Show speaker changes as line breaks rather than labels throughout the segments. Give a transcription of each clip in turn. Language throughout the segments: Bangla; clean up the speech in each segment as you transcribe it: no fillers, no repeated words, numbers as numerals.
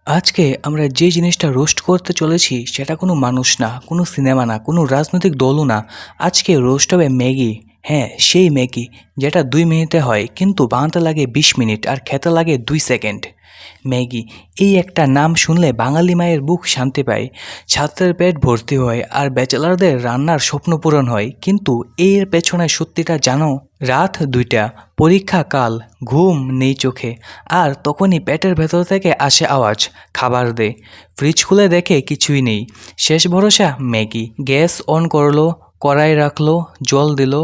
আজকে আমরা যে জিনিসটা রোস্ট করতে চলেছি সেটা কোনো মানুষ না, কোনো সিনেমা না, কোনো রাজনৈতিক দলও না। আজকে রোস্ট হবে ম্যাগি। হ্যাঁ, সেই ম্যাগি যেটা 2 মিনিটে হয় কিন্তু বানাতে লাগে 20 মিনিট আর খেতে লাগে 2 সেকেন্ড। ম্যাগি, এই একটা নাম শুনলে বাঙালি মায়ের বুক শান্তি পায়, ছাত্রের পেট ভর্তি হয় আর ব্যাচেলারদের রান্নার স্বপ্ন পূরণ হয়। কিন্তু এর পেছনে সত্যিটা জানো? রাত 2টা, পরীক্ষা কাল, ঘুম নেই চোখে, আর তখনই পেটের ভেতর থেকে আসে আওয়াজ, খাবার দে। ফ্রিজ খুলে দেখে কিছুই নেই, শেষ ভরসা ম্যাগি। গ্যাস অন করলো, কড়াই রাখলো, জল দিল,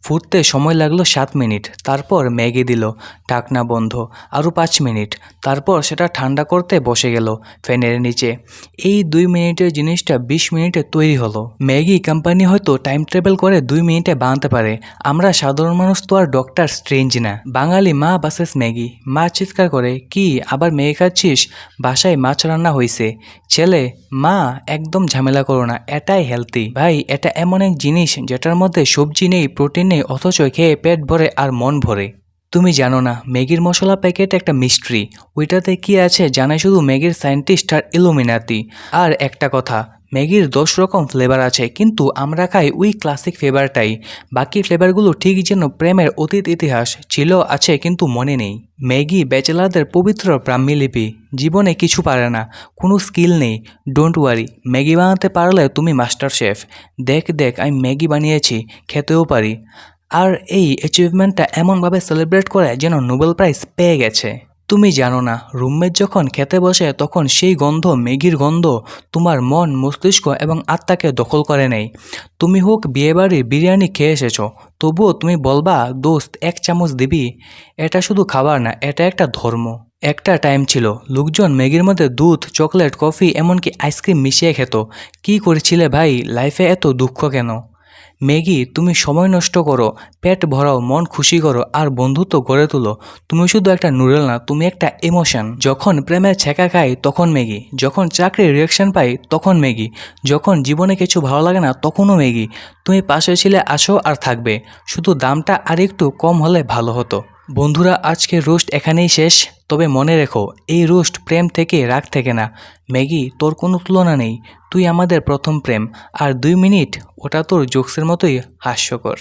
ফুটতে সময় লাগলো 7 মিনিট। তারপর ম্যাগি দিল, ঢাকনা বন্ধ। আরও 5 মিনিট, তারপর সেটা ঠান্ডা করতে বসে গেল ফ্যানের নিচে। এই 2 মিনিটের জিনিসটা 20 মিনিটে তৈরি হলো। ম্যাগি কোম্পানি হয়তো টাইম ট্রাভেল করে 2 মিনিটে বানাতে পারে, আমরা সাধারণ মানুষ তো আর ডক্টর স্ট্রেঞ্জ না। বাঙালি মা বাসেস ম্যাগি। মা চিৎকার করে, কি আবার ম্যাগি খাচ্ছিস? বাসায় মাছ রান্না হয়েছে। ছেলে, মা একদম ঝামেলা করো না, এটাই হেলদি। ভাই, এটা এমন এক জিনিস যেটার মধ্যে সবজি নেই, প্রোটিন নেই, অথচ খেয়ে পেট ভরে আর মন ভরে। তুমি জানো না, ম্যাগির মশলা প্যাকেট একটা মিস্ট্রি। ওইটাতে কি আছে জানে শুধু ম্যাগির সায়েন্টিস্ট আর ইলুমিনাতি। আর একটা কথা, ম্যাগির 10 রকম ফ্লেভার আছে, কিন্তু আমরা খাই ওই ক্লাসিক ফ্লেভারটাই। বাকি ফ্লেভারগুলো ঠিক যেন প্রেমের অতীত ইতিহাস ছিল, আছে কিন্তু মনে নেই। ম্যাগি ব্যাচেলারদের পবিত্র ব্রাহ্মীলিপি। জীবনে কিছু পারে না, কোনো স্কিল নেই, ডোন্ট ওয়ারি, ম্যাগি বানাতে পারলে তুমি মাস্টার শেফ। দেখ দেখ, আমি ম্যাগি বানিয়েছি, খেতেও পারি। আর এই অ্যাচিভমেন্টটা এমনভাবে সেলিব্রেট করে যেন নোবেল প্রাইজ পেয়ে গেছে। তুমি জানো না, রুমমেট যখন খেতে বসে তখন সেই গন্ধ, ম্যাগির গন্ধ, তোমার মন, মস্তিষ্ক এবং আত্মাকে দখল করে নেয়। তুমি হোক বিয়েবাড়ির বিরিয়ানি খেয়ে এসেছো, তবুও তুমি বলবা, দোস্ত 1 চামচ দিবি? এটা শুধু খাবার না, এটা একটা ধর্ম। একটা টাইম ছিল লোকজন ম্যাগির মধ্যে দুধ, চকলেট, কফি, এমনকি আইসক্রিম মিশিয়ে খেত। কি করেছিলে ভাই? লাইফে এত দুঃখ কেন? ম্যাগি, তুমি সময় নষ্ট করো, পেট ভরাও, মন খুশি করো আর বন্ধুত্ব গড়ে তুলো। তুমি শুধু একটা নুডল না, তুমি একটা ইমোশন। যখন প্রেমের ছেঁকা খাই তখন ম্যাগি, যখন চাকরির রিয়াকশন পাই তখন ম্যাগি, যখন জীবনে কিছু ভালো লাগে না তখনও ম্যাগি। তুমি পাশে ছিলে, আসো আর থাকবে, শুধু দামটা আরেকটু কম হলে ভালো হতো। বন্ধুরা, আজকের রোস্ট এখানেই শেষ। তবে মনে রেখো, এই রোস্ট প্রেম থেকে, রাগ থেকে না। ম্যাগি, তোর কোনো তুলনা নেই, তুই আমাদের প্রথম প্রেম। আর 2 মিনিট, ওটা তোর জোকসের মতোই হাস্যকর।